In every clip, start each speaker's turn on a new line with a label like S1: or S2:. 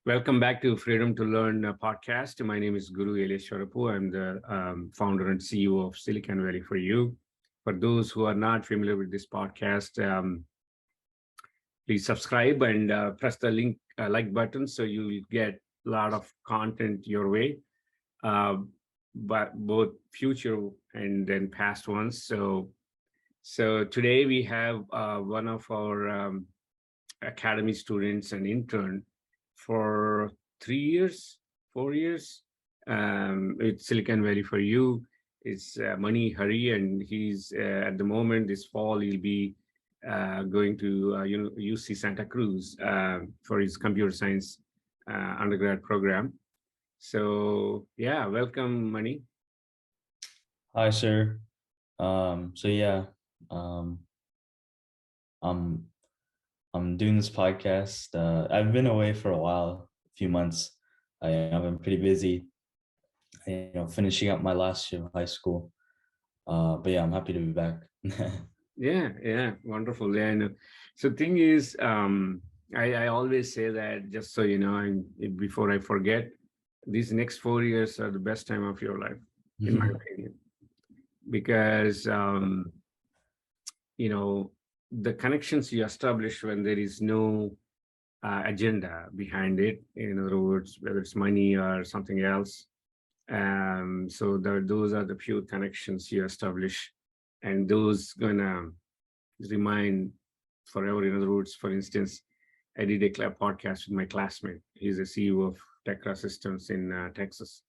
S1: Welcome back to Freedom to Learn podcast. My name is Guru Eleshwarapu. I'm the founder and CEO of Silicon Valley for You. For those who are not familiar with this podcast, please subscribe and press the link like button so you will get a lot of content your way, uh, but both future and then past ones. So today we have one of our academy students and intern for 3 years, 4 years. It's Silicon Valley for You. It's Mani Hari, and he's at the moment this fall he'll be going to UC Santa Cruz for his computer science undergrad program. So yeah, welcome, Mani.
S2: Hi, sir. So yeah, um, I'm I'm doing this podcast. I've been away for a while, a few months. I've been pretty busy, finishing up my last year of high school. But yeah, I'm happy to be back.
S1: Yeah, wonderful. Yeah, I know. So thing is, I always say that just so you know, and before I forget, these next 4 years are the best time of your life, in my opinion, because you know the connections you establish when there is no agenda behind it. In other words, whether it's money or something else. So those are the pure connections you establish, and those gonna remain forever. In other words, for instance, I did a podcast with my classmate. He's a CEO of Tecra Systems in Texas.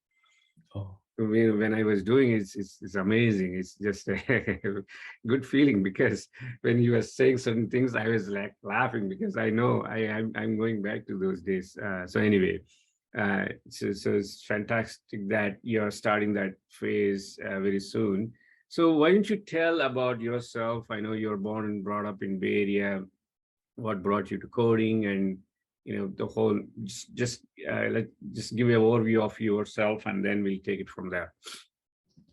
S2: Oh,
S1: When I was doing it, it's amazing. It's just a good feeling because when you were saying certain things, I was like laughing because I know I'm going back to those days. So anyway, so it's fantastic that you're starting that phase very soon. So why don't you tell about yourself? I know you're born and brought up in Bay Area. What brought you to coding, and the whole just give me an overview of yourself, and then we'll take it from there.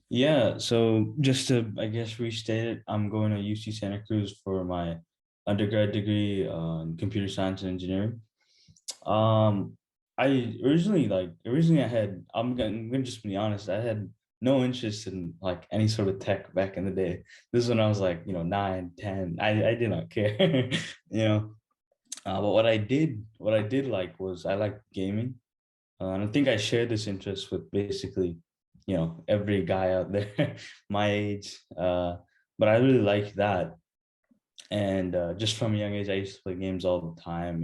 S2: yeah. So just to, I guess, restate it, I'm going to UC Santa Cruz for my undergrad degree in computer science and engineering. Um, I originally I had I'm gonna just be honest, I had no interest in like any sort of tech back in the day. This is when I was like, 9, 10. I did not care, you know. But what I did like was I liked gaming. And I think I shared this interest with basically, every guy out there my age. But I really liked that. And just from a young age, I used to play games all the time,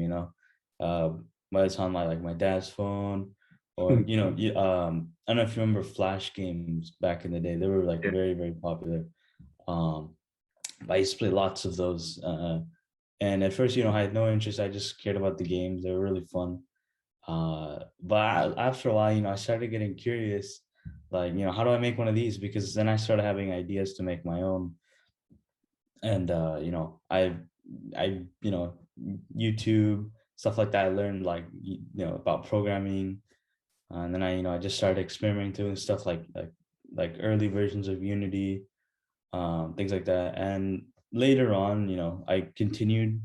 S2: uh, whether it's on my dad's phone or, I don't know if you remember Flash games back in the day. They were like
S1: Yeah.
S2: very, very popular. Um, but I used to play lots of those. And at first, I had no interest. I just cared about the games. They were really fun. But after a while, I started getting curious, like, how do I make one of these? Because then I started having ideas to make my own. And I YouTube stuff like that. I learned like about programming, and then I just started experimenting with stuff like early versions of Unity, things like that. And later on, I continued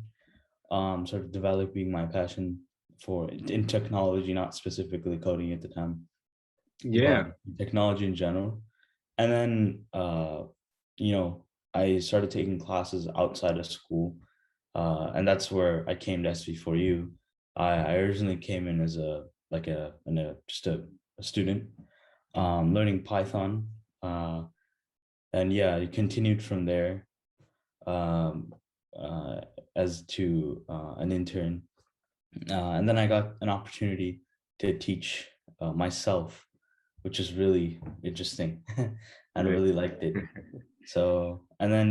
S2: sort of developing my passion for in technology, not specifically coding at the time,
S1: Yeah.
S2: but technology in general. And then you know I started taking classes outside of school, and that's where I came to SV4U. I originally came in as just a student, learning Python, and yeah, I continued from there, um, uh, as to an intern, and then I got an opportunity to teach myself, which is really interesting. I
S1: Great.
S2: really liked it. So, and then,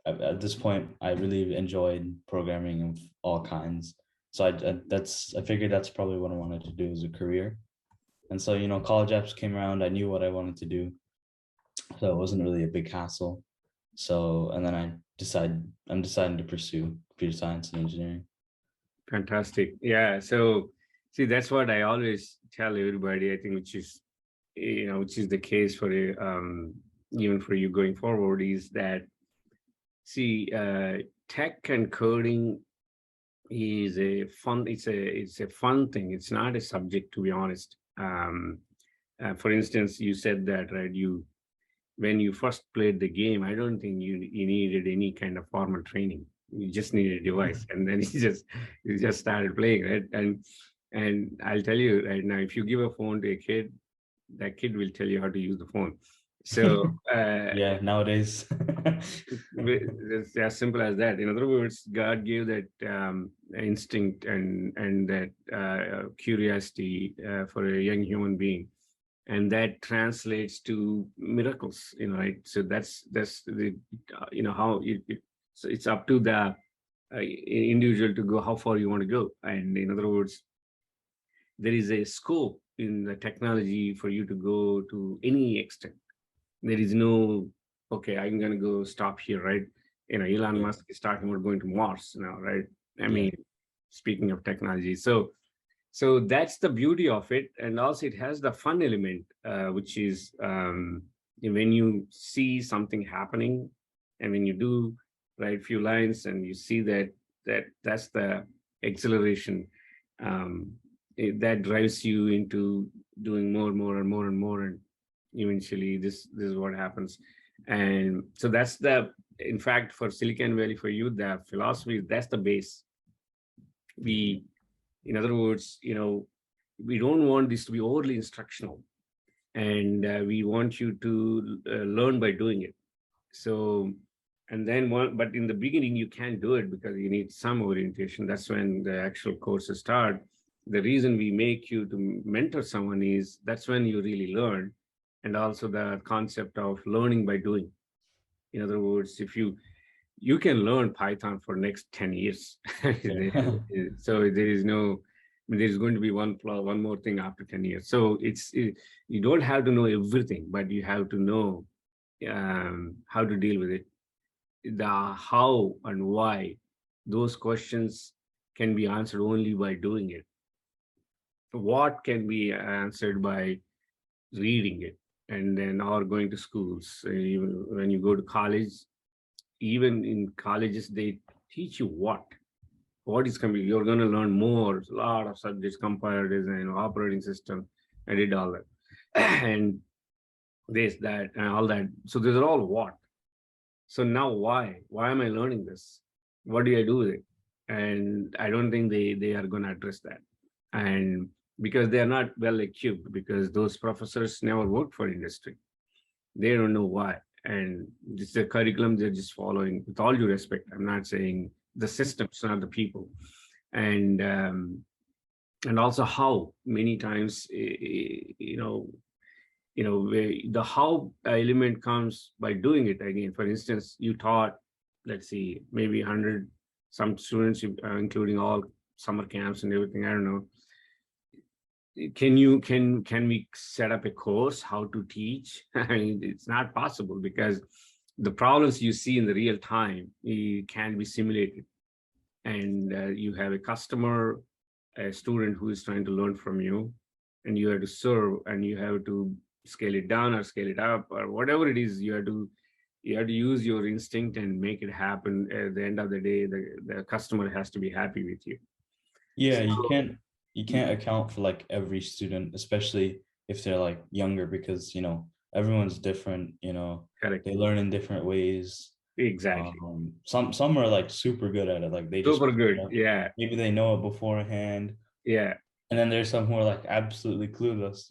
S2: at this point, I really enjoyed programming of all kinds. So I figured that's probably what I wanted to do as a career. And so, college apps came around. I knew what I wanted to do. So it wasn't really a big hassle. So, and then I'm deciding to pursue computer science and engineering.
S1: Fantastic. Yeah. So, see, that's what I always tell everybody. I think, which is which is the case for even for you going forward, is that, see, tech and coding is a fun. It's a fun thing. It's not a subject, to be honest. For instance, you said that, right? When you first played the game, I don't think you needed any kind of formal training. You just needed a device, and then you just started playing, right? And I'll tell you right now, if you give a phone to a kid, that kid will tell you how to use the phone. So
S2: Yeah, nowadays.
S1: it's as simple as that. In other words, God gave that instinct and that curiosity for a young human being, and that translates to miracles. Right? So that's the how so it's up to the individual to go how far you want to go. And in other words, there is a scope in the technology for you to go to any extent. There is no, okay, I'm going to go stop here, right? Elon
S2: Yeah,
S1: Musk is talking about going to Mars now, right? I
S2: yeah,
S1: mean, speaking of technology. So that's the beauty of it. And also it has the fun element, which is when you see something happening and when you do write few lines and you see that's the exhilaration, um, that drives you into doing more and more and more. And eventually this is what happens. And so that's the, in fact, for Silicon Valley, for you, the philosophy, that's the base. We, in other words, we don't want this to be overly instructional, and we want you to learn by doing it. So, and then but in the beginning, you can't do it because you need some orientation. That's when the actual courses start. The reason we make you to mentor someone is that's when you really learn. And also the concept of learning by doing. In other words, if you can learn Python for next 10 years.
S2: yeah.
S1: So there is no, there's going to be one more thing after 10 years. So you don't have to know everything, but you have to know how to deal with it. The how and why, those questions can be answered only by doing it. What can be answered by reading it, and then or going to schools. Even when you go to college, even in colleges, they teach you what is coming. You're going to learn more, a lot of subjects, compiler design, operating system. I did all that, and this, that, and all that. So these are all what. So now why am I learning this? What do I do with it? And I don't think they are going to address that. And because they are not well equipped, because those professors never worked for industry, they don't know why. And it's the curriculum they're just following. With all due respect, I'm not saying the systems, not the people. And also how many times where the how element comes by doing it again. For instance, you taught, let's see, maybe 100 some students, including all summer camps and everything. I don't know. Can we set up a course how to teach? I mean, it's not possible because the problems you see in the real time can be simulated. And you have a customer, a student who is trying to learn from you, and you have to serve, and you have to scale it down or scale it up or whatever it is. You have to use your instinct and make it happen. At the end of the day, the customer has to be happy with you.
S2: Yeah,
S1: So,
S2: you can't account for like every student, especially if they're like younger, because everyone's different,
S1: correct.
S2: they learn in different ways.
S1: Exactly.
S2: Some are like super good at it, like they just
S1: Super
S2: pick it
S1: good.
S2: up.
S1: Yeah.
S2: Maybe they know it beforehand.
S1: Yeah.
S2: And then there's some who are like absolutely clueless,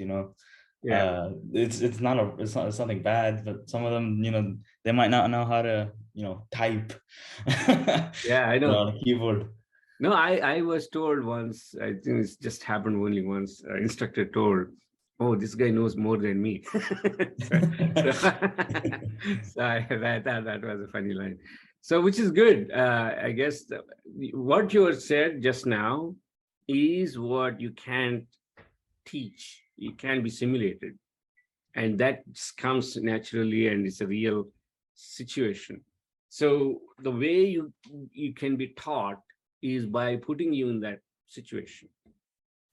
S1: Yeah.
S2: it's nothing bad, but some of them, they might not know how to, type
S1: Yeah, I know.
S2: on a keyboard.
S1: No, I was told once, I think it's just happened only once, instructor told, oh, this guy knows more than me. so, so I thought that was a funny line. So, which is good. I guess what you said just now is what you can't teach. It can be simulated. And that comes naturally and it's a real situation. So the way you can be taught is by putting you in that situation.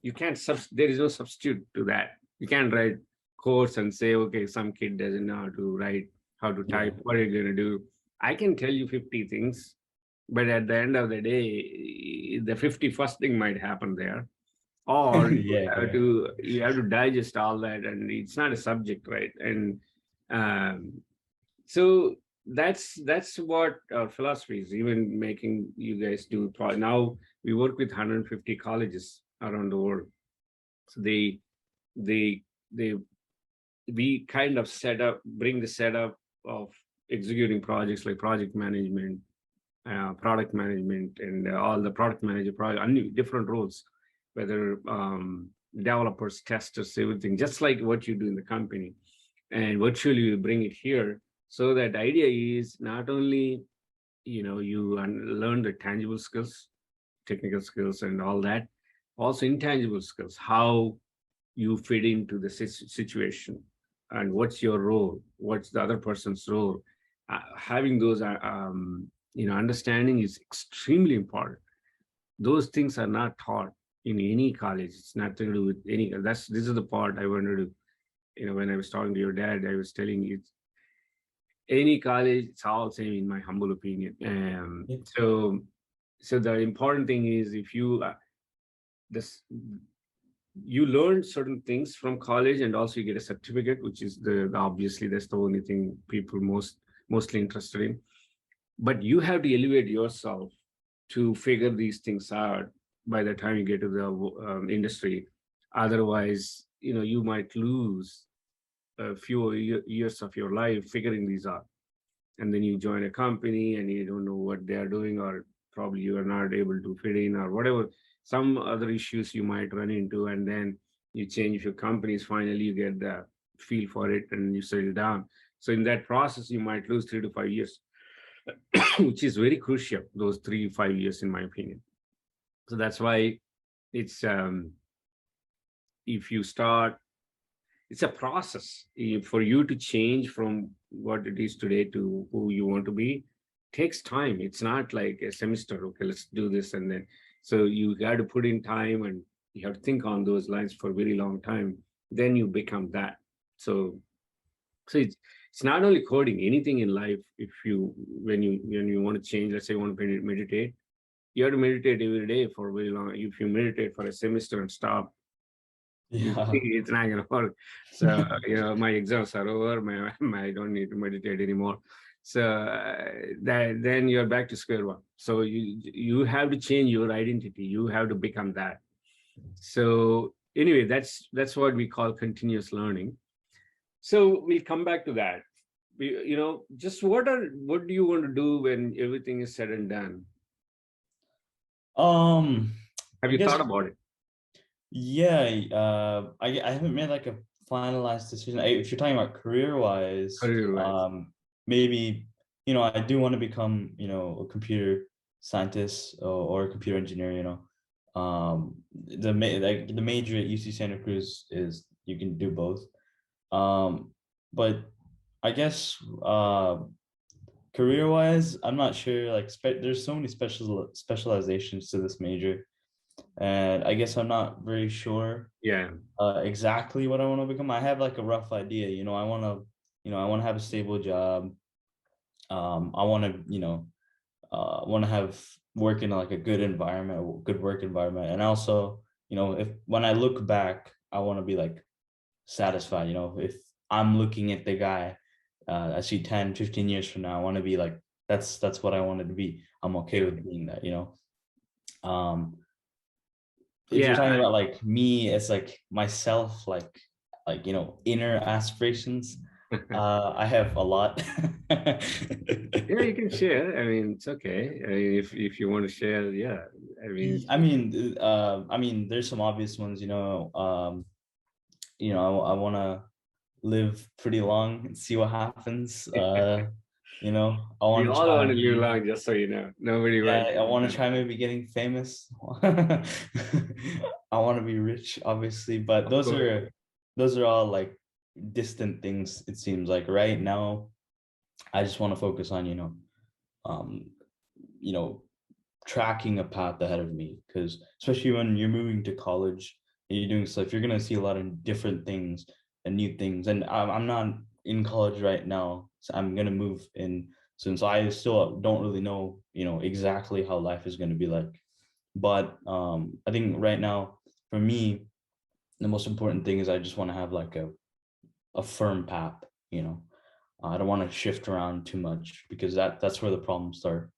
S1: You can't there is no substitute to that. You can't write course and say, okay, some kid doesn't know how to write, how to
S2: Yeah.
S1: type, what are you going to do? I can tell you 50 things, but at the end of the day, the 51st thing might happen there. Or
S2: Yeah, correct.
S1: you have to digest all that, and it's not a subject, right? And um, so that's what our philosophy is, even making you guys do now. We work with 150 colleges around the world. So they they we kind of bring the setup of executing projects like project management, product management, and all the product manager different roles, whether developers, testers, everything, just like what you do in the company. And virtually we bring it here. So that the idea is not only you learn the tangible skills, technical skills, and all that, also intangible skills, how you fit into the situation, and what's your role, what's the other person's role. Having those understanding is extremely important. Those things are not taught in any college. It's nothing to do with any. This is the part I wanted to, when I was talking to your dad, I was telling you, any college, it's all same in my humble opinion.
S2: Yeah.
S1: So the important thing is, if you this you learn certain things from college, and also you get a certificate, which is obviously that's the only thing people mostly interested in. But you have to elevate yourself to figure these things out by the time you get to the industry. Otherwise, you might lose a few years of your life figuring these out. And then you join a company and you don't know what they are doing, or probably you are not able to fit in, or whatever, some other issues you might run into. And then you change your companies, finally you get the feel for it and you settle down. So in that process you might lose 3 to 5 years, which is very crucial, those 3 5 years, in my opinion. So that's why it's if you start, it's a process. For you to change from what it is today to who you want to be, takes time. It's not like a semester, okay, let's do this and then. So you got to put in time, and you have to think on those lines for a very long time. Then you become that. So it's not only coding, anything in life. If you when you want to change, let's say you want to meditate, you have to meditate every day for very long. If you meditate for a semester and stop,
S2: Yeah.
S1: it's not gonna work. So my exams are over. I don't need to meditate anymore. So that then you're back to square one. So you have to change your identity. You have to become that. So anyway, that's what we call continuous learning. So we'll come back to that. Just what do you want to do when everything is said and done?
S2: Um,
S1: Have
S2: I
S1: you thought
S2: guess,
S1: about it?
S2: yeah, I haven't made like a finalized decision. If you're talking about career wise,
S1: Career-wise.
S2: maybe, I do want to become, a computer scientist, or a computer engineer, like the major at UC Santa Cruz is you can do both. But I guess career wise, I'm not sure. Like, there's so many specializations to this major, and I guess I'm not very sure
S1: Yeah.
S2: exactly what I want to become. I have like a rough idea. I want to have a stable job. I want to, want to have work in like a good environment, a good work environment, and also, if when I look back, I want to be like satisfied. If I'm looking at the guy, I see 10, 15 years from now, I want to be like, that's what I wanted to be. I'm okay
S1: Yeah.
S2: with being that. Um, if you're
S1: Yeah.
S2: talking about like me as like myself, like inner aspirations, I have a lot.
S1: Yeah, you can share. I mean, it's okay. I mean, if you want to share, yeah. I mean,
S2: I mean, there's some obvious ones. I want to live pretty long and see what happens. I
S1: we
S2: want to
S1: all
S2: try
S1: want to live
S2: maybe,
S1: long, just so you know. Nobody wants.
S2: yeah, I want to try maybe getting famous. I want to be rich, obviously, but
S1: Of course.
S2: those are all like distant things. It seems like right now, I just want to focus on, um, you know, tracking a path ahead of me, because especially when you're moving to college and you're doing stuff, you're gonna see a lot of different things. and new things. And I'm not in college right now, so I'm gonna move in soon. So I still don't really know, exactly how life is gonna be like. But I think right now, for me, the most important thing is I just want to have like a firm path. I don't want to shift around too much because that's where the problems start.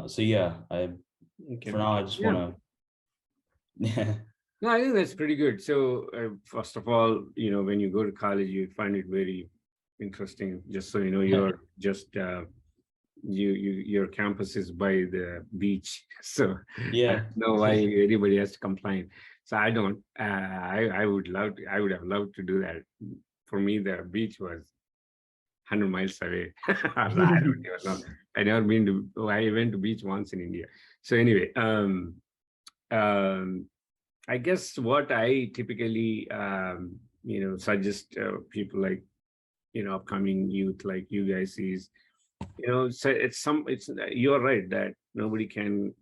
S2: So yeah,
S1: Okay.
S2: for now I just
S1: Yeah.
S2: want to.
S1: No, I think that's pretty good. So, first of all, when you go to college, you find it very interesting. Just so you know, you're just your campus is by the beach, so I
S2: Yeah.
S1: don't know why anybody has to complain. So I don't. I would love. I would have loved to do that. For me, the beach was 100 miles away. I don't even know. I never been to. I went to beach once in India. So anyway, um, I guess what I typically, suggest people like, upcoming youth like you guys is, so it's you're right that nobody can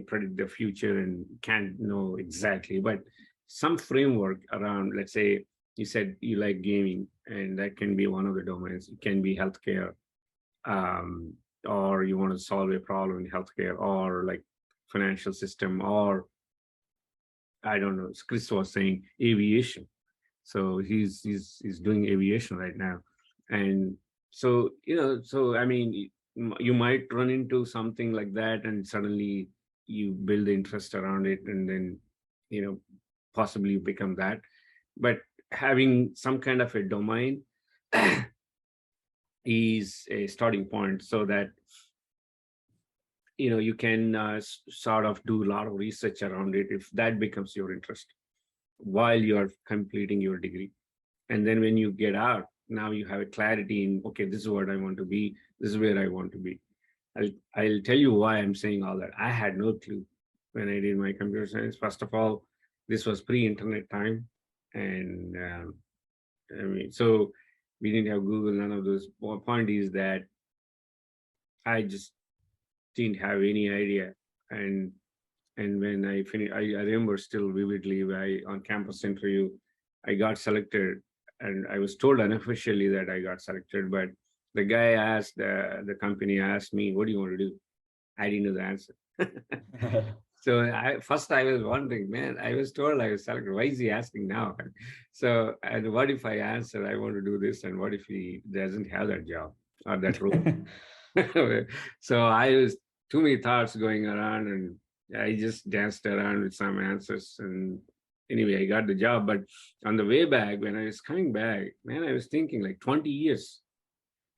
S1: predict the future and can't know exactly, but some framework around, let's say you said you like gaming, and that can be one of the domains. It can be healthcare, um, or you want to solve a problem in healthcare, or like financial system, or I don't know. Chris was saying aviation. So he's doing aviation right now, and so so I mean, you might run into something like that, and suddenly you build interest around it, and then you know possibly you become that. But having some kind of a domain is a starting point, so that you can sort of do a lot of research around it if that becomes your interest while you are completing your degree. And then when you get out, now you have a clarity in, okay, this is what I want to be, this is where I want to be. I'll tell you why I'm saying all that. I had no clue when I did my computer science. First of all, this was pre-internet time, and I mean, so we didn't have Google, none of those. Point is that I just didn't have any idea. And when I finished, I remember still vividly, on campus interview, I got selected, and I was told unofficially that I got selected. But the guy asked, the company asked me, "What do you want to do?" I didn't know the answer. So I was wondering, man, I was told I was selected. Why is he asking now? So, and what if I answer I want to do this, and what if he doesn't have that job or that role? So I was too many thoughts going around, and I just danced around with some answers. And anyway, I got the job. But on the way back, when I was coming back, man, I was thinking like 20 years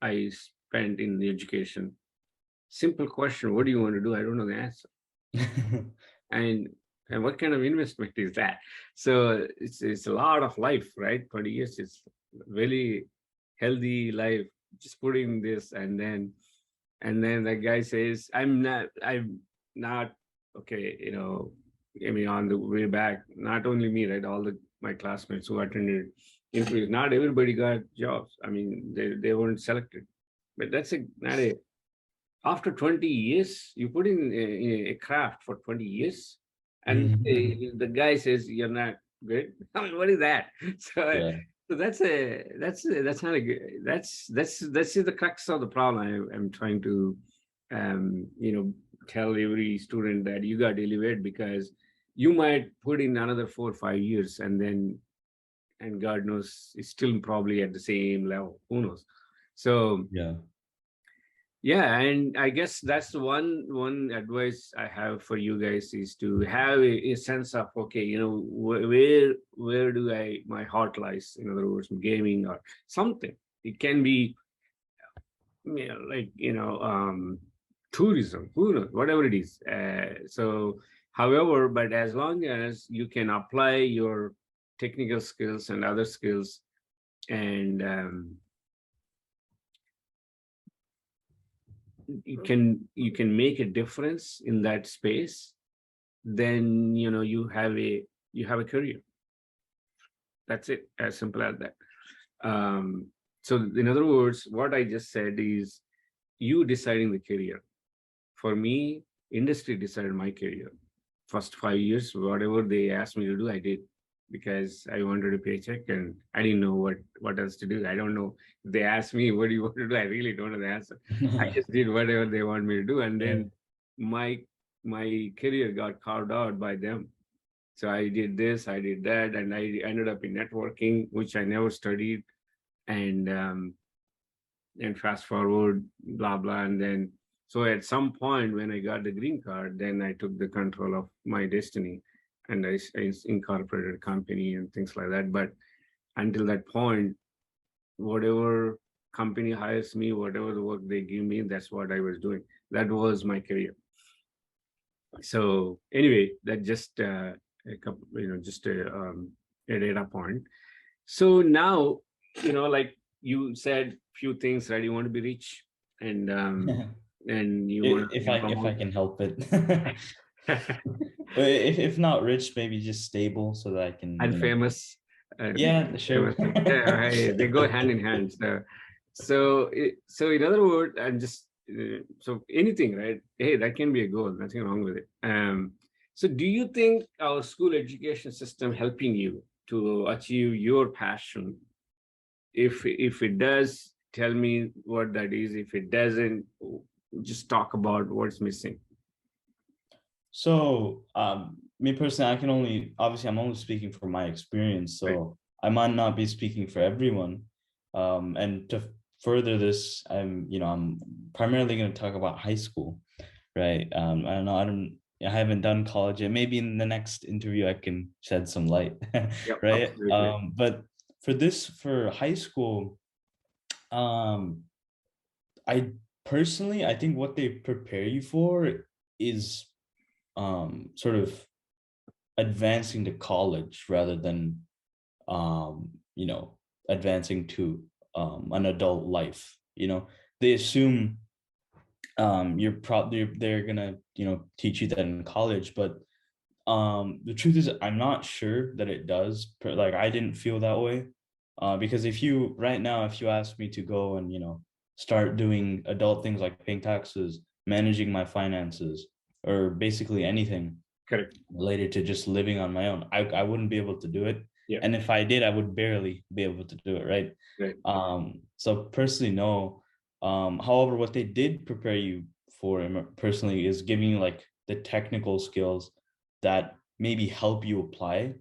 S1: I spent in the education. Simple question, what do you want to do? I don't know the answer. And what kind of investment is that? So it's a lot of life, right? 20 years is really healthy life. Just put in this, and then the guy says, I'm not okay, I mean, on the way back, not only me, right? All my classmates who attended interviews, not everybody got jobs. I mean, they weren't selected. But that's not a after 20 years, you put in a craft for 20 years, and the guy says you're not good. I mean, what is that? So,
S2: Yeah.
S1: so that's not a good. That's the crux of the problem. I'm trying to, tell every student that you got delivered, because you might put in another 4 or 5 years, and God knows it's still probably at the same level. Who knows? So
S2: Yeah.
S1: yeah, and I guess that's the one advice I have for you guys is to have a sense of, okay, where do my heart lies? In other words, gaming or something. It can be, like tourism, who knows, whatever it is. So, however, but as long as you can apply your technical skills and other skills, and you can make a difference in that space, then you have a career. That's it, as simple as that. So in other words, what I just said is you deciding the career. For me, industry decided my career. First 5 years, whatever they asked me to do, I did. because I wanted a paycheck and I didn't know what else to do. I don't know. If they asked me, what do you want to do? I really don't know the answer. I just did whatever they want me to do. And
S2: Yeah.
S1: then my my career got carved out by them. So I did this, I did that, and I ended up in networking, which I never studied. And fast forward, blah blah, and then so at some point when I got the green card, then I took the control of my destiny, and I incorporated a company and things like that. But until that point, whatever company hires me, whatever the work they give me, that's what I was doing. That was my career. So anyway, that just a couple, just a data point. So now, like you said, few things, right? You want to be rich, and you want to
S2: If
S1: get
S2: I
S1: promoted.
S2: can help it. But if not rich, maybe just stable so that I can,
S1: And famous.
S2: yeah, sure.
S1: Famous. Yeah, hey, they go hand in hand. So in other words, I'm just so anything, right? Hey, that can be a goal. Nothing wrong with it. So do you think our school education system helping you to achieve your passion? If it does, tell me what that is. If it doesn't, just talk about what's missing.
S2: So, me personally, I can only, obviously, I'm only speaking from my experience,
S1: Right.
S2: so I might not be speaking for everyone. And to further this, I'm primarily going to talk about high school, right? I don't know, I haven't done college yet. Maybe in the next interview, I can shed some light,
S1: Yep,
S2: right?
S1: absolutely.
S2: But for high school, um, I personally, I think what they prepare you for is sort of advancing to college rather than um, you know advancing to an adult life. They assume they're gonna teach you that in college, but the truth is I'm not sure that it does. Like, I didn't feel that way, because if you ask me to go and start doing adult things like paying taxes, managing my finances, or basically anything
S1: Correct.
S2: related to just living on my own, I wouldn't be able to do it.
S1: Yeah.
S2: And if I did, I would barely be able to do it, right?
S1: Right.
S2: So personally, no. However, what they did prepare you for personally is giving you like the technical skills that maybe help you apply,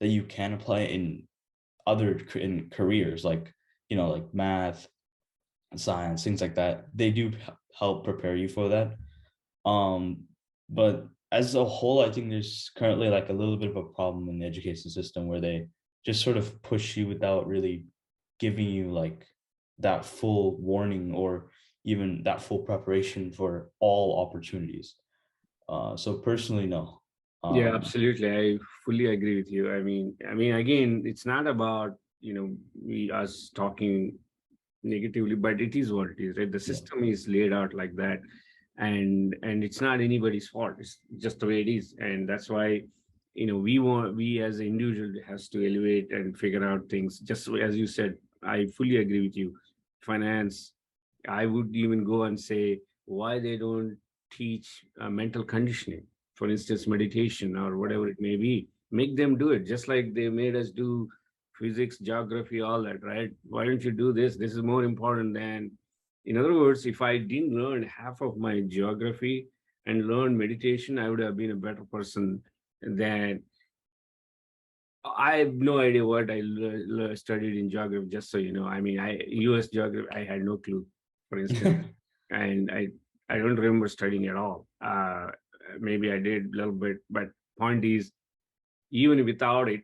S2: that you can apply in careers, like like math, science, things like that. They do help prepare you for that. But as a whole, I think there's currently like a little bit of a problem in the education system where they just sort of push you without really giving you like that full warning or even that full preparation for all opportunities. So personally, no.
S1: Yeah,
S2: Um,
S1: absolutely. I fully agree with you. I mean, again, it's not about, we us talking negatively, but it is what it is, right? The
S2: yeah,
S1: system is laid out like that, and it's not anybody's fault. It's just the way it is, and that's why, we as an individual has to elevate and figure out things. Just as you said, I fully agree with you. Finance, I would even go and say why they don't teach mental conditioning, for instance, meditation or whatever it may be. Make them do it, just like they made us do physics, geography, all that, right? Why don't you do this? This is more important than, in other words, if I didn't learn half of my geography and learn meditation, I would have been a better person than. I have no idea what I studied in geography, just so you know. I mean, US geography, I had no clue, for instance, and I don't remember studying at all. Maybe I did a little bit, but point is, even without it,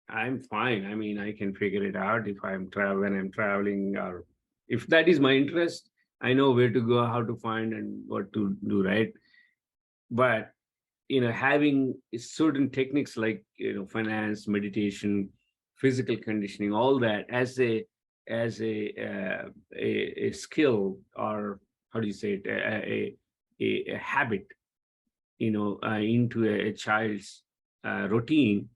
S1: I'm fine. I mean, I can figure it out if when I'm traveling, or if that is my interest, I know where to go, how to find, and what to do, right? But having certain techniques like finance, meditation, physical conditioning, all that as a skill, or how do you say it, a habit, into a child's routine,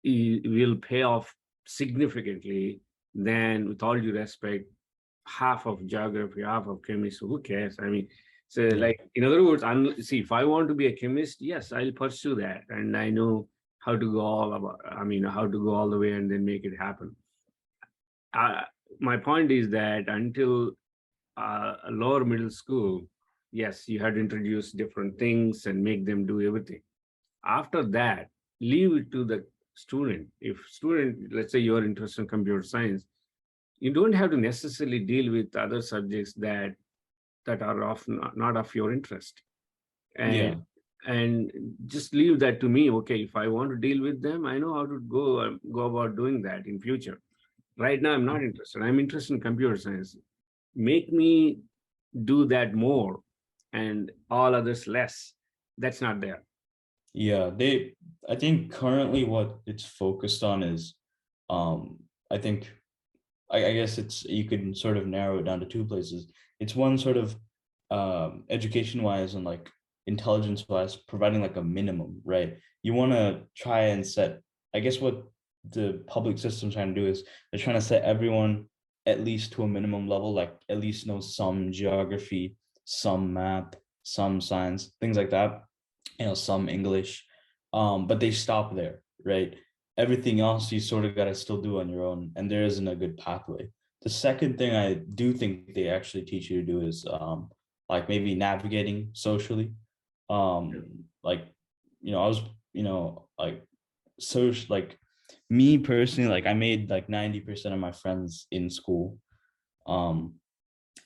S1: will pay off significantly than, with all due respect, half of geography, half of chemistry. Who cares? I mean, so
S2: yeah,
S1: like, in other words, see, if I want to be a chemist, yes, I'll pursue that. And I know how to go all about, I mean, how to go all the way and then make it happen. uh, my point is that until a lower middle school, yes, you had to introduce different things and make them do everything. After that, leave it to the student. If student, let's say you're interested in computer science, you don't have to necessarily deal with other subjects that are of not of your interest. And
S2: Yeah.
S1: and just leave that to me. Okay, if I want to deal with them, I know how to go about doing that in future. Right now, I'm not interested. I'm interested in computer science. Make me do that more and all others less. That's not there.
S2: Yeah, I think currently what it's focused on is, um, I think, I guess it's, you could sort of narrow it down to two places. It's one sort of, education wise and like intelligence wise, providing like a minimum, right? You want to try and set, I guess what the public system's trying to do is they're trying to set everyone at least to a minimum level, like at least know some geography, some math, some science, things like that, some English. But they stop there, right? Everything else you sort of got to still do on your own, and there isn't a good pathway. The second thing I do think they actually teach you to do is, like maybe navigating socially. Like, I was, like, like me personally, like I made like 90% of my friends in school. Um,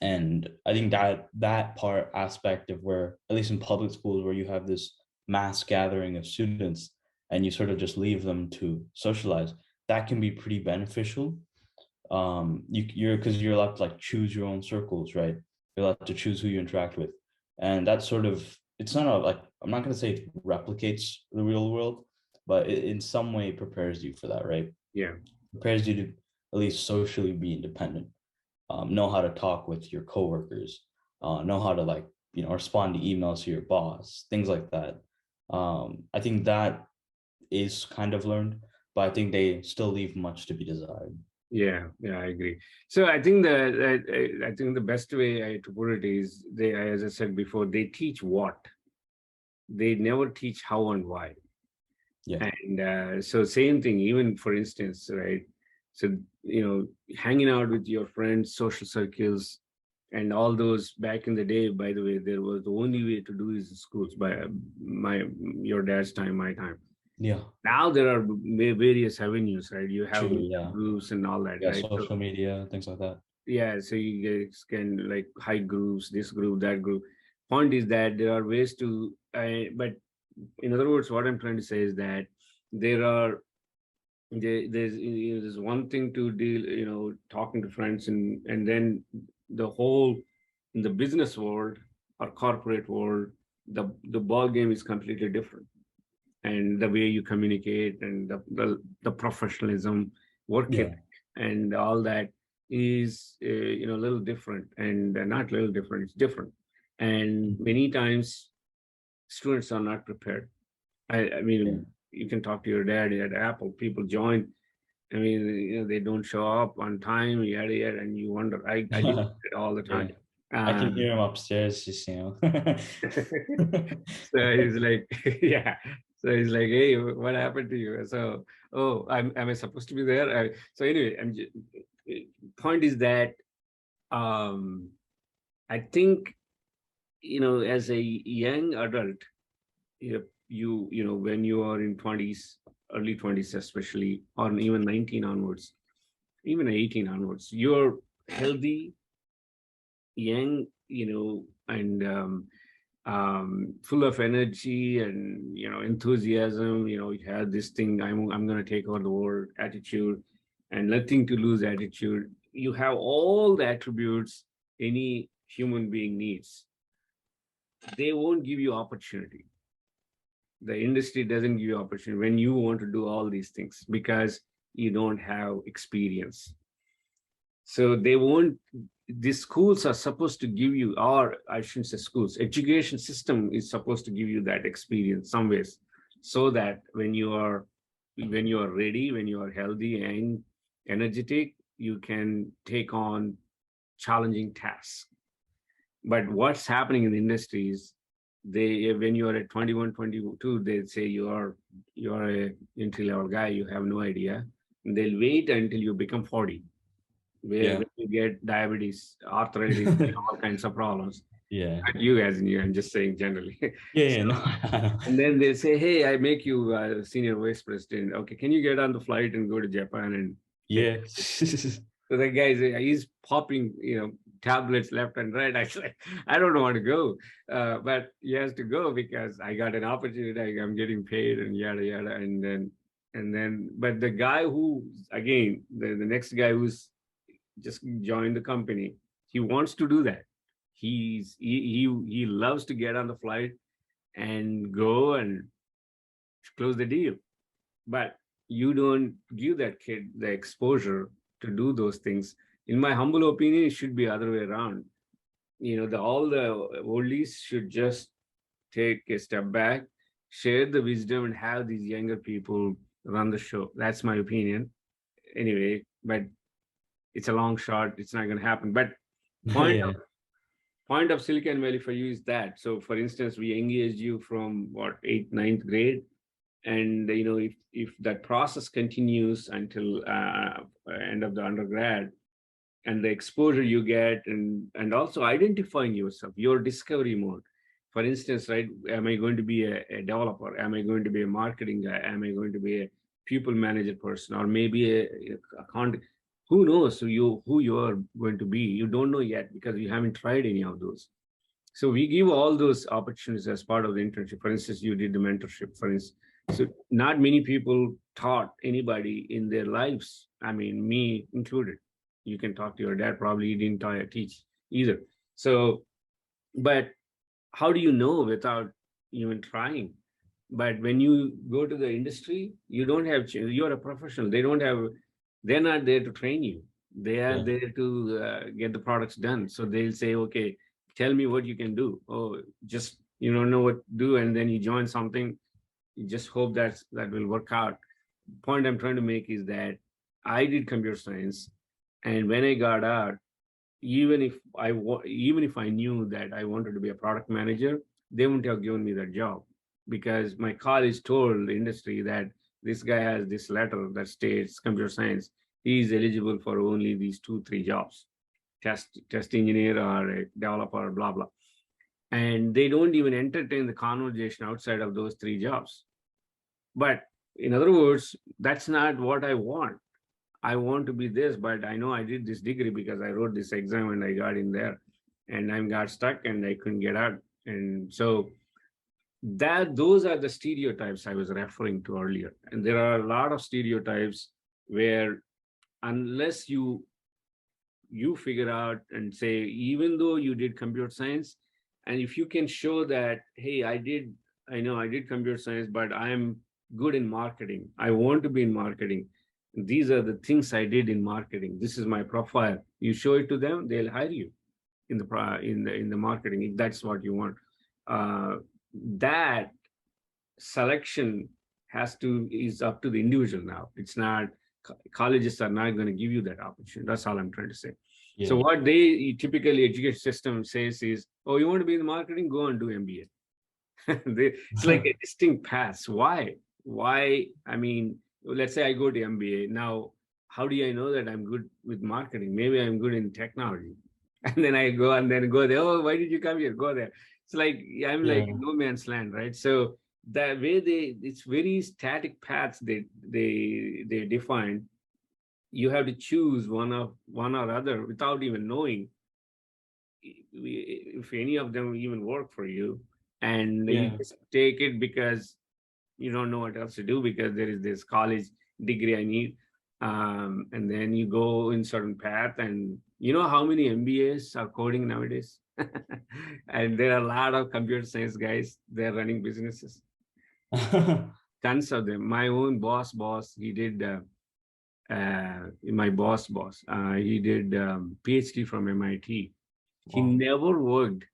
S2: and I think that part aspect of where, at least in public schools, where you have this mass gathering of students and you sort of just leave them to socialize, that can be pretty beneficial. You're, because you're allowed to like choose your own circles, right? You're allowed to choose who you interact with, and that sort of, it's not a, like, I'm not going to say it replicates the real world, but it in some way prepares you for that, right?
S1: Yeah.
S2: Prepares you to at least socially be independent, know how to talk with your coworkers, know how to, like, respond to emails to your boss, things like that. I think that is kind of learned, but I think they still leave much to be desired.
S1: Yeah, yeah, I agree. So I think I think the best way to put it is they, as I said before, they teach what, they never teach how and why.
S2: Yeah.
S1: And so same thing, even for instance, right? So, hanging out with your friends, social circles, and all those back in the day, by the way, there was the only way to do is in schools by your dad's time, my time.
S2: Yeah.
S1: Now there are various avenues, right? You have
S2: True. Yeah.
S1: groups and all that,
S2: Yeah.
S1: right? So
S2: Social media, things like that.
S1: yeah, so you guys can like hide groups, this group, that group. Point is that there are ways to, but in other words, what I'm trying to say is that there are there's one thing to deal, talking to friends, and then the whole, in the business world or corporate world, the ball game is completely different, and the way you communicate and the professionalism, work
S2: Yeah.
S1: ethic, and all that is a little different, and not little different, it's different, and many times students are not prepared. I
S2: Yeah.
S1: mean, you can talk to your dad at Apple. People join. I mean, they don't show up on time, yada yada, and you wonder. I deal with it all the
S2: Yeah.
S1: time.
S2: I can
S1: Um,
S2: hear him upstairs, just,
S1: so he's like, yeah. So he's like, hey, what happened to you? So, oh, am I supposed to be there? So anyway, point is that um, I think as a young adult, when you are in 20s, early 20s especially, or even 19 onwards, even 18 onwards, you're healthy, young, and full of energy and enthusiasm. You have this thing, I'm going to take over the world attitude, and nothing to lose attitude. You have all the attributes any human being needs. They won't give you opportunity. The industry doesn't give you opportunity when you want to do all these things because you don't have experience. So they won't, the schools are supposed to give you, or I shouldn't say schools, education system is supposed to give you that experience some ways, so that when you are ready, when you are healthy and energetic, you can take on challenging tasks. But what's happening in the industry is They, when you are at 21, 22, they say you are a entry level guy, you have no idea. And they'll wait until you become 40, where
S2: Yeah.
S1: when you get diabetes, arthritis, all kinds of problems.
S2: Yeah.
S1: Not you as in you, I'm just saying generally.
S2: Yeah.
S1: So,
S2: Yeah. No. I know.
S1: and then they say, hey, I make you senior vice president. Okay, can you get on the flight and go to Japan and take
S2: Yeah.
S1: so the guy he's popping, tablets left and right. I said, I don't want to go, but he has to go because I got an opportunity. I'm getting paid and yada yada, but the guy who again the next guy who's just joined the company, he wants to do that. He loves to get on the flight and go and close the deal, but you don't give that kid the exposure to do those things. In my humble opinion, it should be other way around. All the oldies should just take a step back, share the wisdom, and have these younger people run the show. That's my opinion anyway, but it's a long shot, it's not going to happen. But point
S2: Yeah.
S1: point of Silicon Valley for you is that, so for instance, we engage you from what, eighth, ninth grade, and if that process continues until end of the undergrad, and the exposure you get, and also identifying yourself, your discovery mode. For instance, right, am I going to be a developer, am I going to be a marketing guy, am I going to be a people manager person, or maybe a who knows who you are going to be? You don't know yet because you haven't tried any of those. So we give all those opportunities as part of the internship. For instance, you did the mentorship, for instance. So not many people taught anybody in their lives. I mean, me included. You can talk to your dad, probably he didn't teach either. So, but how do you know without even trying? But when you go to the industry, you don't have, you're a professional. They're not there to train you. They are
S2: Yeah.
S1: there to get the products done. So they'll say, okay, tell me what you can do. Oh, just, you don't know what to do. And then you join something, you just hope that will work out. Point I'm trying to make is that I did computer science. And when I got out, even if I knew that I wanted to be a product manager, they wouldn't have given me that job because my college told the industry that this guy has this letter that states computer science. He is eligible for only these two, three jobs, test engineer or a developer, blah, blah. And they don't even entertain the conversation outside of those three jobs. But in other words, that's not what I want. I want to be this, but I know I did this degree because I wrote this exam and I got in there and I got stuck and I couldn't get out. And so those are the stereotypes I was referring to earlier. And there are a lot of stereotypes where unless you figure out and say, even though you did computer science, and if you can show that, hey, I know I did computer science, but I'm good in marketing. I want to be in marketing. These are the things I did in marketing. This is my profile. You show it to them, they'll hire you in the marketing if that's what you want. That selection is up to the individual now. It's not, colleges are not going to give you that opportunity. That's all I'm trying to say. So
S2: Yeah.
S1: what they typically education system says is, oh, you want to be in the marketing, go and do MBA. It's like a distinct path. Why? I mean, let's say I go to MBA. Now, how do I know that I'm good with marketing? Maybe I'm good in technology. And then I go and then go there. Oh, why did you come here? Go there. It's like I'm like
S2: Yeah.
S1: no man's land, right? So that way it's very static paths they define. You have to choose one or other without even knowing if any of them even work for you, and you
S2: Yeah.
S1: just take it because you don't know what else to do because there is this college degree I need. And then you go in certain path, and you know how many MBAs are coding nowadays? And there are a lot of computer science guys, they're running businesses, tons of them. My own boss, he did my boss, he did PhD from MIT. He
S2: Wow.
S1: never worked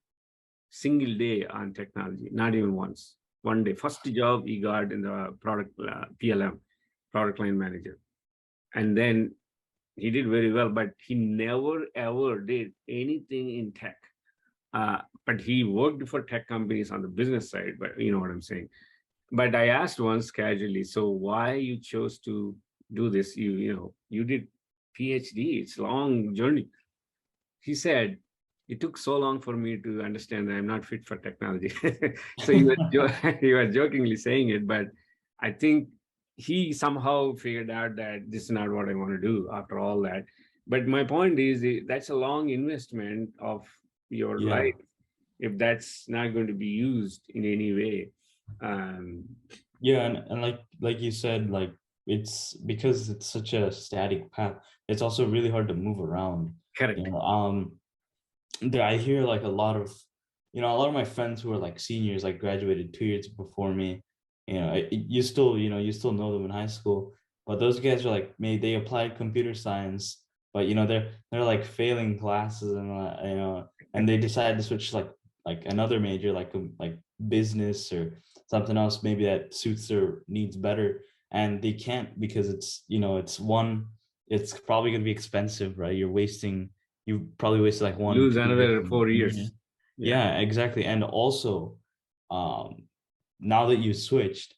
S1: single day on technology, not even once. One day, first job he got in the product PLM, product line manager, and then he did very well. But he never ever did anything in tech. But he worked for tech companies on the business side, but you know what I'm saying. But I asked once casually, so why you chose to do this? You did PhD, it's a long journey. He said, it took so long for me to understand that I'm not fit for technology. So you were jokingly saying it, but I think he somehow figured out that this is not what I want to do after all that. But my point is, that's a long investment of your
S2: Yeah.
S1: life if that's not going to be used in any way. Um,
S2: Yeah, and like you said, like it's because it's such a static path, it's also really hard to move around. You
S1: correct.
S2: know, I hear like a lot of, a lot of my friends who are like seniors, like graduated 2 years before me. You still, you still know them in high school, but those guys are like, maybe they applied computer science, but they're like failing classes and and they decided to switch like another major, like business or something else, maybe that suits their needs better, and they can't because it's probably gonna be expensive, right? You probably wasted like one,
S1: Lose
S2: 2 years.
S1: another 4 years.
S2: Yeah,
S1: Yeah.
S2: yeah, exactly. And also, um, now that you switched,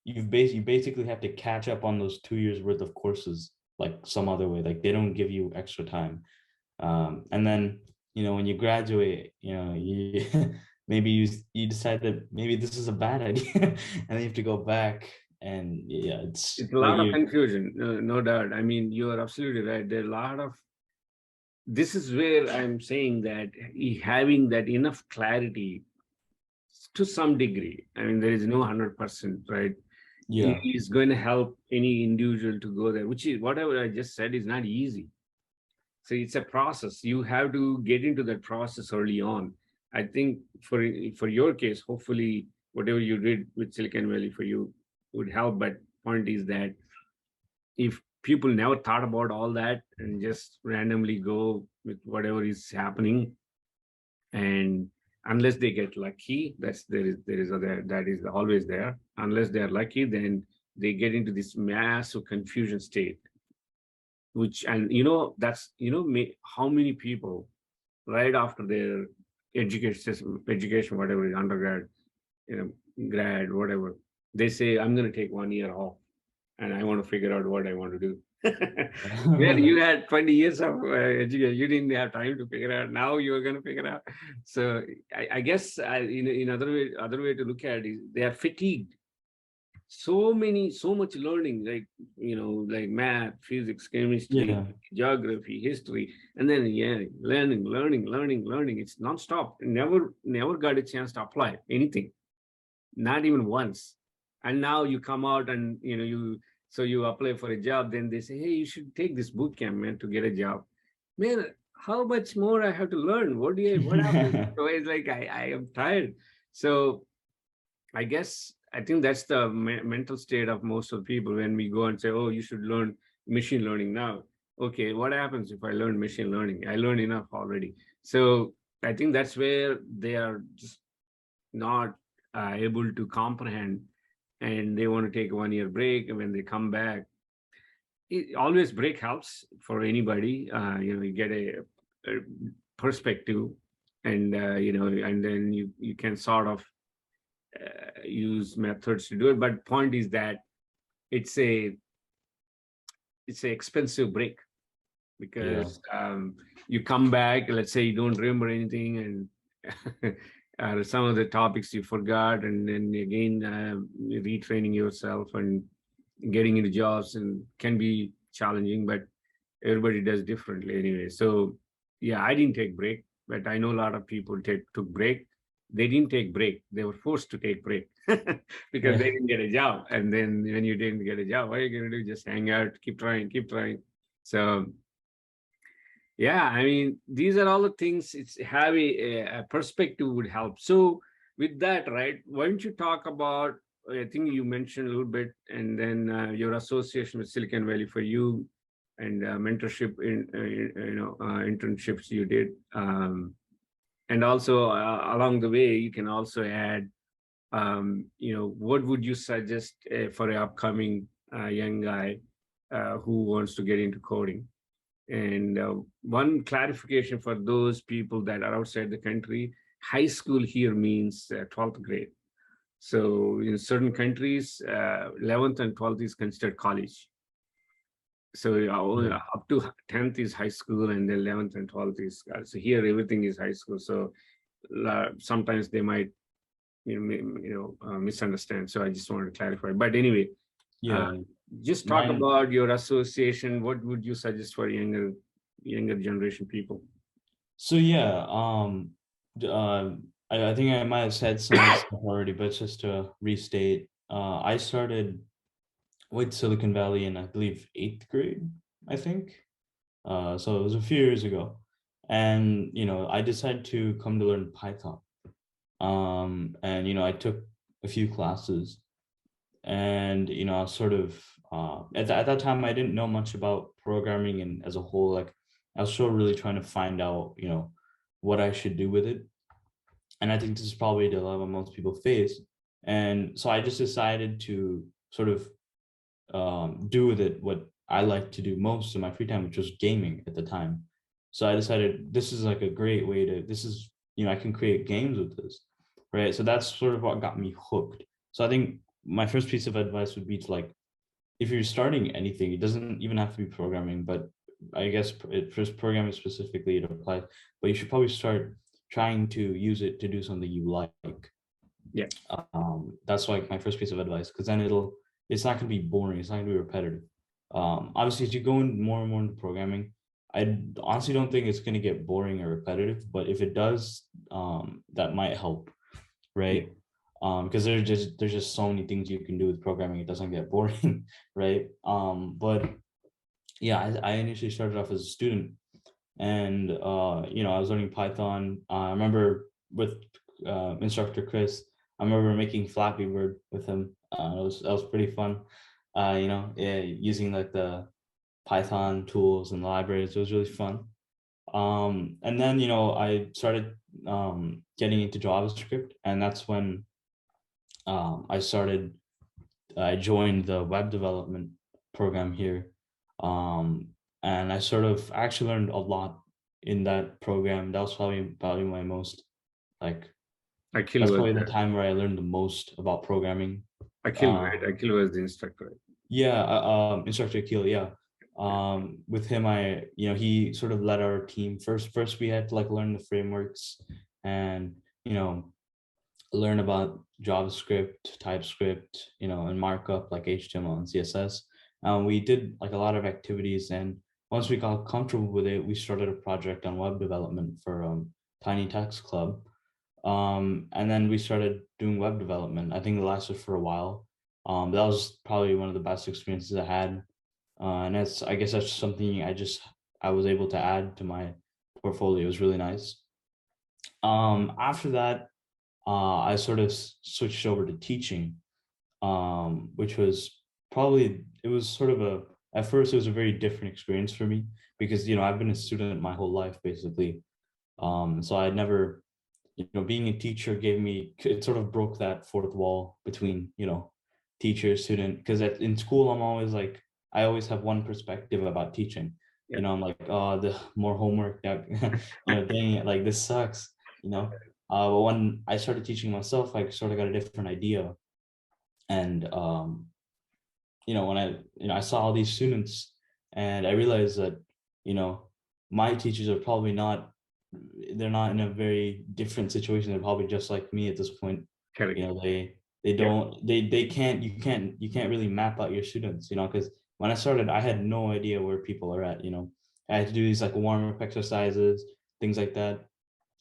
S2: you basically have to catch up on those 2 years worth of courses like some other way. Like they don't give you extra time. And then when you graduate, you maybe you decide that maybe this is a bad idea, and then you have to go back. And yeah, it's
S1: It's a
S2: like
S1: lot of
S2: you.
S1: confusion, no doubt. I mean, you are absolutely right. There are a lot of, this is where I'm saying that having that enough clarity to some degree, I mean, there is no 100%, right?
S2: Yeah.
S1: Is going to help any individual to go there, which is whatever I just said is not easy. So it's a process. You have to get into that process early on. I think for your case, hopefully, whatever you did with Silicon Valley for you would help. But point is that if people never thought about all that and just randomly go with whatever is happening, and unless they get lucky, there is other that is always there. Unless they are lucky, then they get into this massive confusion state, which, and that's how many people right after their education, whatever is undergrad, grad, whatever, they say, I'm going to take 1 year off and I want to figure out what I want to do. Well, you had 20 years of education. You didn't have time to figure out. Now you're going to figure out. So I guess in other way to look at it is they are fatigued. So much learning, like math, physics, chemistry,
S2: Yeah.
S1: geography, history, and then learning. It's nonstop. Never got a chance to apply anything, not even once. And now you come out and you apply for a job, then they say, hey, you should take this boot camp, man, to get a job. Man, how much more I have to learn? What happened? So it's like I am tired. So I think that's the mental state of most of the people when we go and say, oh, you should learn machine learning now. Okay, what happens if I learn machine learning? I learned enough already. So I think that's where they are just not able to comprehend, and they want to take a 1 year break. And when they come back, always break helps for anybody. You get a perspective, and and then you can sort of use methods to do it. But point is that it's a expensive break,
S2: Yeah.
S1: because you come back, let's say you don't remember anything, and some of the topics you forgot, and then again retraining yourself and getting into jobs and can be challenging, but everybody does differently anyway. So yeah, I didn't take break, but I know a lot of people took break. They didn't take break, they were forced to take break because they
S2: Yeah.
S1: didn't get a job. And then when you didn't get a job, what are you going to do? Just hang out, keep trying. So yeah, I mean, these are all the things. It's have a perspective would help. So with that, right, why don't you talk about, I think you mentioned a little bit, and then your association with Silicon Valley for you, and mentorship in internships you did, and also along the way you can also add, what would you suggest for an upcoming young guy who wants to get into coding? And one clarification for those people that are outside the country, high school here means 12th grade. So in certain countries, 11th and 12th is considered college. So
S2: Yeah.
S1: up to 10th is high school, and then 11th and 12th is so here everything is high school. So sometimes they might misunderstand. So I just wanted to clarify. But anyway, uh,
S2: Yeah.
S1: just talk
S2: Mine.
S1: about your association. What would you suggest for younger generation people?
S2: So yeah, I think I might have said some of this stuff already, but just to restate, I started with Silicon Valley in, I believe, eighth grade, I think. So it was a few years ago, and I decided to come to learn Python. And I took a few classes, and I was sort of at that time I didn't know much about programming and as a whole. Like, I was still really trying to find out what I should do with it, and I think this is probably the dilemma most people face. And so I just decided to sort of do with it what I like to do most in my free time, which was gaming at the time. So I decided this is like a great way to, this is, I can create games with this, right? So that's sort of what got me hooked. So I think my first piece of advice would be to, like, if you're starting anything, it doesn't even have to be programming, but I guess first programming specifically, it applies, but you should probably start trying to use it to do something you like.
S1: Yeah,
S2: That's like my first piece of advice, because then it's not going to be boring, it's not going to be repetitive. Obviously, as you go in more and more into programming, I honestly don't think it's going to get boring or repetitive, but if it does, that might help,
S1: yeah,
S2: right? Because there's just so many things you can do with programming, it doesn't get boring. Right? But yeah, I initially started off as a student, and I was learning Python. I remember with instructor Chris, I remember making Flappy Bird with him. That was pretty fun. Using like the Python tools and the libraries, it was really fun. And then I started getting into JavaScript, and that's when I joined the web development program here. Um, and I sort of actually learned a lot in that program. That was probably my most, like,
S1: Akhil
S2: that's
S1: was
S2: probably the time where I learned the most about programming.
S1: Akhil, right?
S2: Um,
S1: Akhil was the instructor.
S2: yeah, Instructor Akil, yeah. With him, he sort of led our team. First we had to, like, learn the frameworks, and learn about JavaScript, TypeScript, and markup like HTML and CSS. We did like a lot of activities, and once we got comfortable with it, we started a project on web development for Tiny Text Club. And then we started doing web development. I think it lasted for a while. That was probably one of the best experiences I had. And I guess that's something I was able to add to my portfolio. It was really nice. After that, I sort of switched over to teaching, which was it was sort of at first it was a very different experience for me, because I've been a student my whole life basically. So I'd never, being a teacher it sort of broke that fourth wall between, teacher, student, because in school I'm always like, I always have one perspective about teaching.
S1: Yeah,
S2: I'm like, oh, the more homework that, dang it, like, this sucks, you know. But when I started teaching myself, I sort of got a different idea. And when I saw all these students, and I realized that, you know, my teachers are probably not, they're not in a very different situation. They're probably just like me at this point.
S1: correct.
S2: They
S1: Yeah,
S2: don't, they can't, you can't really map out your students, because when I started, I had no idea where people are at. I had to do these like warm-up exercises, things like that.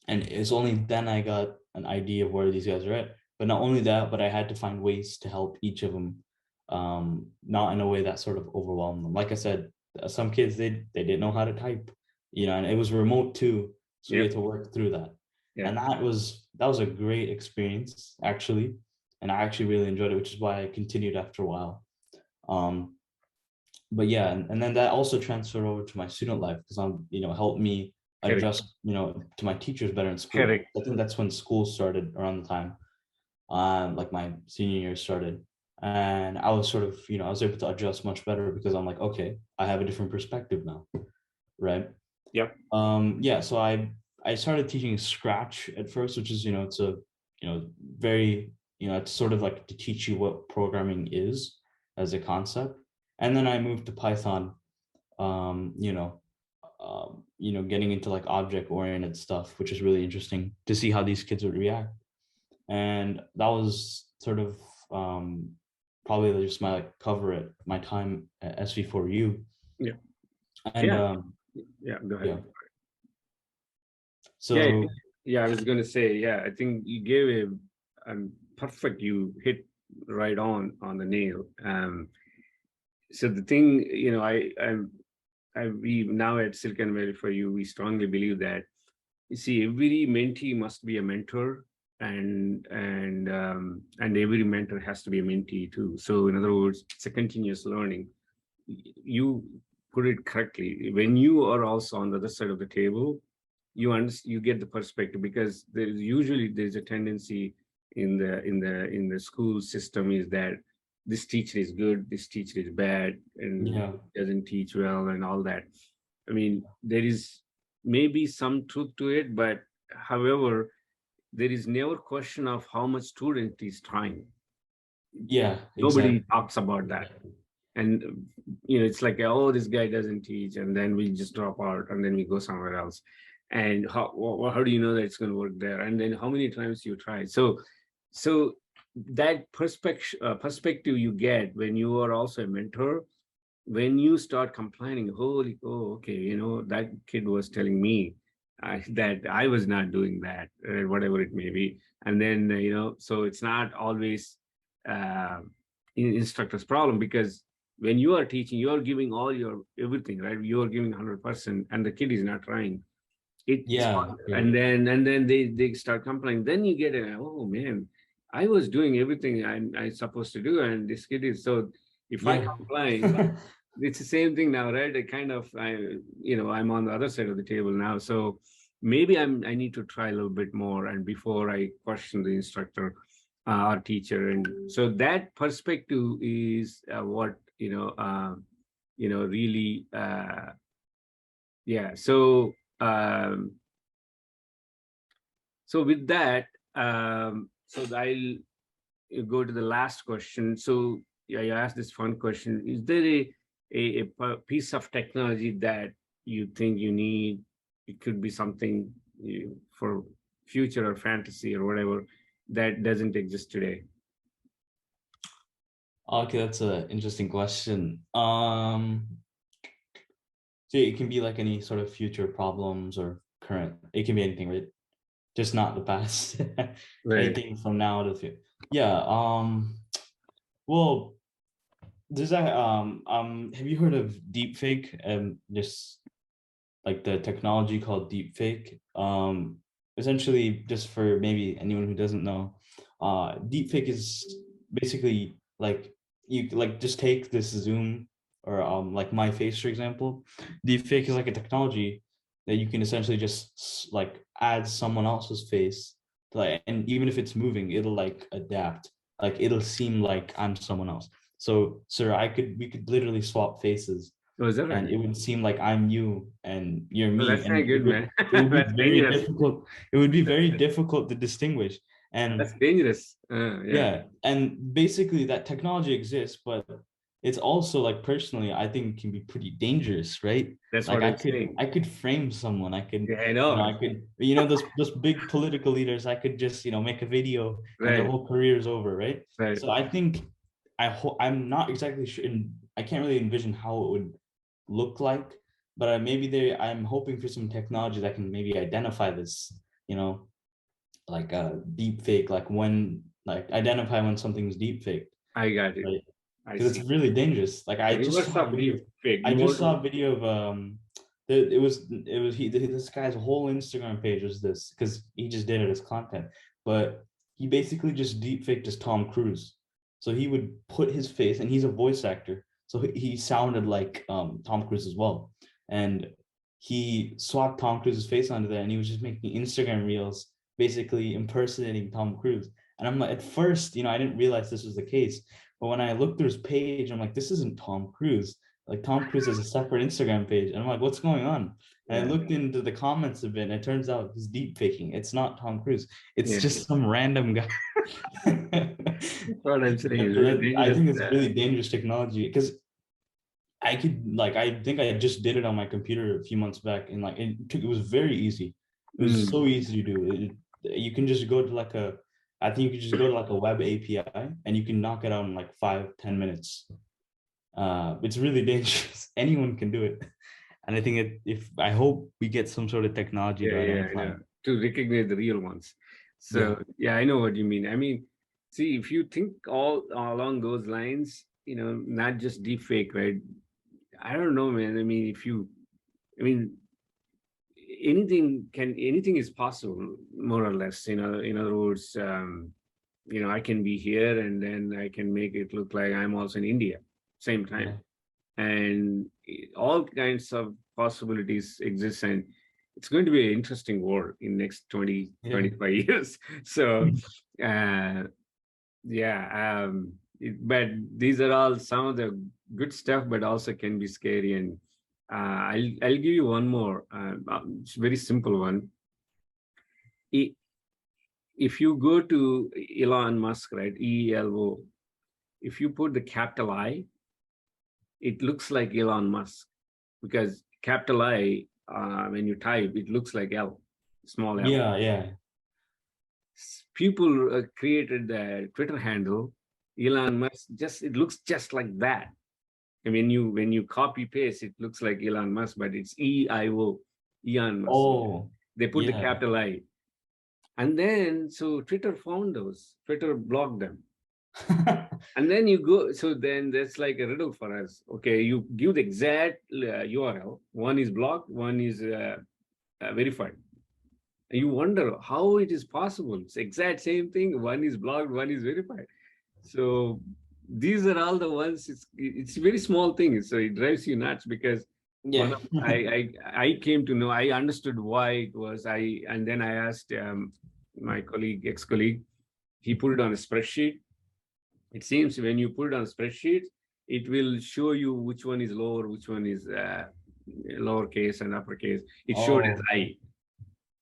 S2: And it's only then I got an idea of where these guys are at. But not only that, but I had to find ways to help each of them, not in a way that sort of overwhelmed them. Like I said, some kids, they didn't know how to type, and it was remote too, so we
S1: yeah,
S2: had to work through that.
S1: yeah.
S2: And that was a great experience, actually, and I actually really enjoyed it, which is why I continued after a while. Um, but yeah, and then that also transferred over to my student life, because helped me
S1: Correct,
S2: adjust, to my teachers better in school.
S1: correct.
S2: I think that's when school started, around the time like my senior year started. And I was sort of, I was able to adjust much better, because I'm like, okay, I have a different perspective now. right?
S1: Yep.
S2: Yeah, so I started teaching Scratch at first, which is, it's a, very, it's sort of like to teach you what programming is as a concept. And then I moved to Python, um, you know, getting into like object oriented stuff, which is really interesting to see how these kids would react. And that was sort of probably just my like cover at my time at SV4U.
S1: Yeah.
S2: And
S1: Yeah. Yeah. Go ahead.
S2: yeah,
S1: Yeah.
S2: so
S1: Yeah. I was going to say, yeah, I think you gave a perfect, you hit right on the nail. So the thing, we now at Silicon Valley for you, we strongly believe that, you see, every mentee must be a mentor, and every mentor has to be a mentee too. So in other words, it's a continuous learning. You put it correctly. When you are also on the other side of the table, you get the perspective, because there's a tendency in the school system is that this teacher is good, this teacher is bad, and
S2: yeah,
S1: doesn't teach well and all that. I mean, there is maybe some truth to it, but however, there is never question of how much student is trying.
S2: yeah,
S1: Nobody
S2: exactly.
S1: talks about that. And it's like, oh, this guy doesn't teach, and then we just drop out, and then we go somewhere else. And how do you know that it's going to work there? And then how many times you try? So that perspective you get when you are also a mentor, when you start complaining, holy, oh, okay, that kid was telling me that I was not doing that, whatever it may be. And then, so it's not always uh, instructor's problem, because when you are teaching, you are giving all your everything, right? You are giving 100%, and the kid is not trying. It's
S2: Yeah,
S1: hard.
S2: yeah,
S1: And then they start complaining. Then you get a, oh man, I was doing everything I supposed to do, and this kid is so. If I
S2: yeah.
S1: complain, it's the same thing now, right? I'm on the other side of the table now, so maybe I need to try a little bit more, and before I question the instructor or teacher. And so that perspective is what really yeah. So with that, so I'll go to the last question. So yeah, you asked this fun question: is there a piece of technology that you think you need? It could be something for future or fantasy or whatever that doesn't exist today.
S2: Okay, that's an interesting question. So it can be like any sort of future problems or current. It can be anything, right? Just not the past.
S1: Right.
S2: Anything from now to the future. Yeah. Well, does that have you heard of deepfake and just like the technology called deepfake? Essentially, just for maybe anyone who doesn't know, deepfake is basically like you like just take this Zoom or like my face, for example. Deepfake is like a technology that you can essentially just like add someone else's face, like, and even if it's moving, it'll like adapt, like it'll seem like I'm someone else. So, sir, we could literally swap faces
S1: Oh, is that
S2: and
S1: right?
S2: it would seem like I'm you and you're
S1: Oh,
S2: me,
S1: that's
S2: and
S1: not good, man.
S2: it would be
S1: That's
S2: very
S1: dangerous.
S2: difficult. It would be very difficult to distinguish. And
S1: That's dangerous. Yeah,
S2: yeah, and basically that technology exists, but it's also like personally, I think can be pretty dangerous, right?
S1: that's
S2: Like
S1: what I'm saying.
S2: I could frame someone. I could,
S1: Yeah, I know.
S2: I could, those big political leaders. I could just, make a video and their
S1: Right,
S2: whole career is over, right?
S1: right.
S2: So I think I'm not exactly sure, and I can't really envision how it would look like, but I'm hoping for some technology that can maybe identify this, you know, like a deep fake, like when like identify when something's deep fake,
S1: I got it.
S2: right?
S1: I
S2: Because
S1: see.
S2: it's really dangerous. Like
S1: The reverse of deep fake.
S2: I
S1: You
S2: just
S1: want
S2: saw a video of this guy's whole Instagram page was this because he just did it as content, but he basically just deep faked as Tom Cruise. So he would put his face, and he's a voice actor, so he sounded like Tom Cruise as well, and he swapped Tom Cruise's face onto there, and he was just making Instagram reels, basically impersonating Tom Cruise. And I'm like, at first, I didn't realize this was the case, but when I looked through his page, I'm like, this isn't Tom Cruise. like Tom Cruise has a separate Instagram page. And I'm like, what's going on? And I
S1: Yeah.
S2: looked into the comments a bit, and it turns out he's deep faking. It's not Tom Cruise. It's
S1: Yeah.
S2: just some random guy.
S1: What I'm saying is
S2: So
S1: very
S2: I
S1: dangerous.
S2: think it's really dangerous technology because I could like I think I just did it on my computer a few months back, and like it was very easy. It was so easy to do. You can just go to like a I think you could just go to like a web API and you can knock it out in like 5-10 minutes. It's really dangerous. Anyone can do it. And I think if I hope we get some sort of technology
S1: Yeah,
S2: to
S1: yeah, I
S2: identify.
S1: know. To recognize the real ones.
S2: Yeah.
S1: So yeah, I know what you mean. I mean, see, if you think all along those lines, not just deep fake, right? I don't know, man. I mean, I mean, anything is possible, more or less. In other words, I can be here and then I can make it look like I'm also in India, same time.
S2: Yeah.
S1: And all kinds of possibilities exist, and it's going to be an interesting world in next 20
S2: Yeah.
S1: 25 years. So uh yeah, but these are all some of the good stuff, but also can be scary. And I'll give you one more, it's a very simple one. I- if you go to Elon Musk, right, ELO, if you put the capital I, it looks like Elon Musk, because capital I, when you type, it looks like L, small L.
S2: Yeah. Yeah.
S1: People created the Twitter handle, Elon Musk, just it looks just like that. And when you copy paste, it looks like Elon Musk, but it's EIO, Elon Musk.
S2: Oh,
S1: They put the
S2: yeah.
S1: capital I. And then, so Twitter found those, Twitter blocked them. And then you go, so then that's like a riddle for us. Okay, you give the exact URL. One is blocked, one is verified. And you wonder how it is possible. It's exact same thing. One is blocked, one is verified. So these are all the ones. It's a very small thing. So it drives you nuts, because one
S2: Yeah.
S1: of I came to know, I understood why it was. And then I asked my ex-colleague. He put it on a spreadsheet. It seems when you put it on a spreadsheet, it will show you which one is lower, which one is lowercase and uppercase. It showed as
S2: Oh,
S1: I.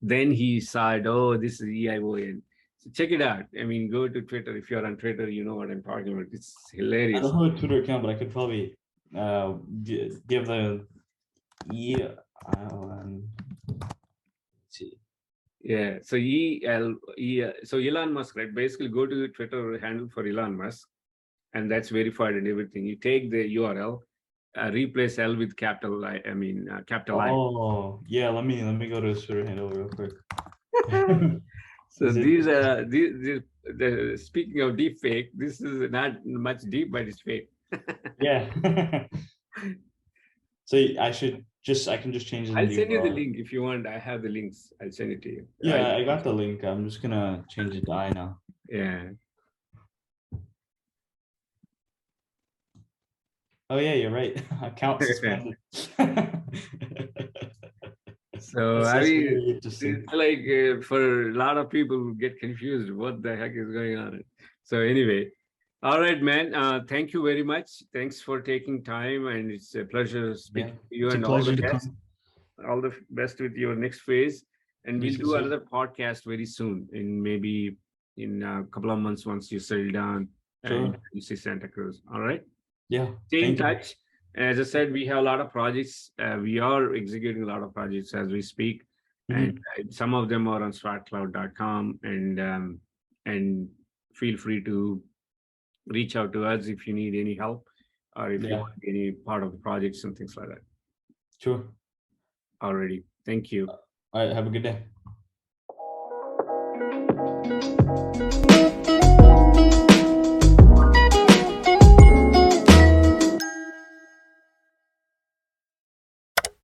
S1: Then he saw it, oh, this is EION. So check it out. I mean, go to Twitter. If you're on Twitter, you know what I'm talking about. It's
S2: I
S1: hilarious.
S2: don't have a Twitter account, but I could probably give the yeah. See.
S1: Yeah. So so Elon Musk, right? Basically, go to the Twitter handle for Elon Musk, and that's verified and everything. You take the URL, replace L with capital I. I mean, capital I.
S2: Oh, yeah. Let me go to his Twitter handle real quick.
S1: So
S2: Is it?
S1: these are speaking of deep fake, this is not much deep, but it's fake.
S2: Yeah. So I can just change it in
S1: I'll
S2: the
S1: send you the
S2: URL.
S1: link if you want. I have the links. I'll send it to you.
S2: Yeah, I got the link. I'm just gonna change it to I now.
S1: Yeah.
S2: Oh yeah, you're right. Account suspended.
S1: So I
S2: That's
S1: mean,
S2: really interesting.
S1: it's like for a lot of people who get confused, what the heck is going on? So anyway, all right, man. Thank you very much. Thanks for taking time, and it's a pleasure
S2: Yeah,
S1: speaking to you.
S2: it's a
S1: And all the
S2: pleasure to
S1: best.
S2: come.
S1: All the best with your next phase. And
S2: You
S1: we'll
S2: too,
S1: do
S2: sir.
S1: another podcast very soon, in maybe in a couple of months, once you settle down and
S2: Sure.
S1: you see Santa Cruz. All right.
S2: Yeah.
S1: Stay in
S2: Thank you.
S1: touch. As I said, we have a lot of projects. We are executing a lot of projects as we speak, and
S2: Mhm.
S1: some of them are on swartcloud.com. And feel free to reach out to us if you need any help, or if you
S2: Yeah.
S1: want any part of the projects and things like that.
S2: Sure.
S1: Already, thank you.
S2: All right. Have a good day.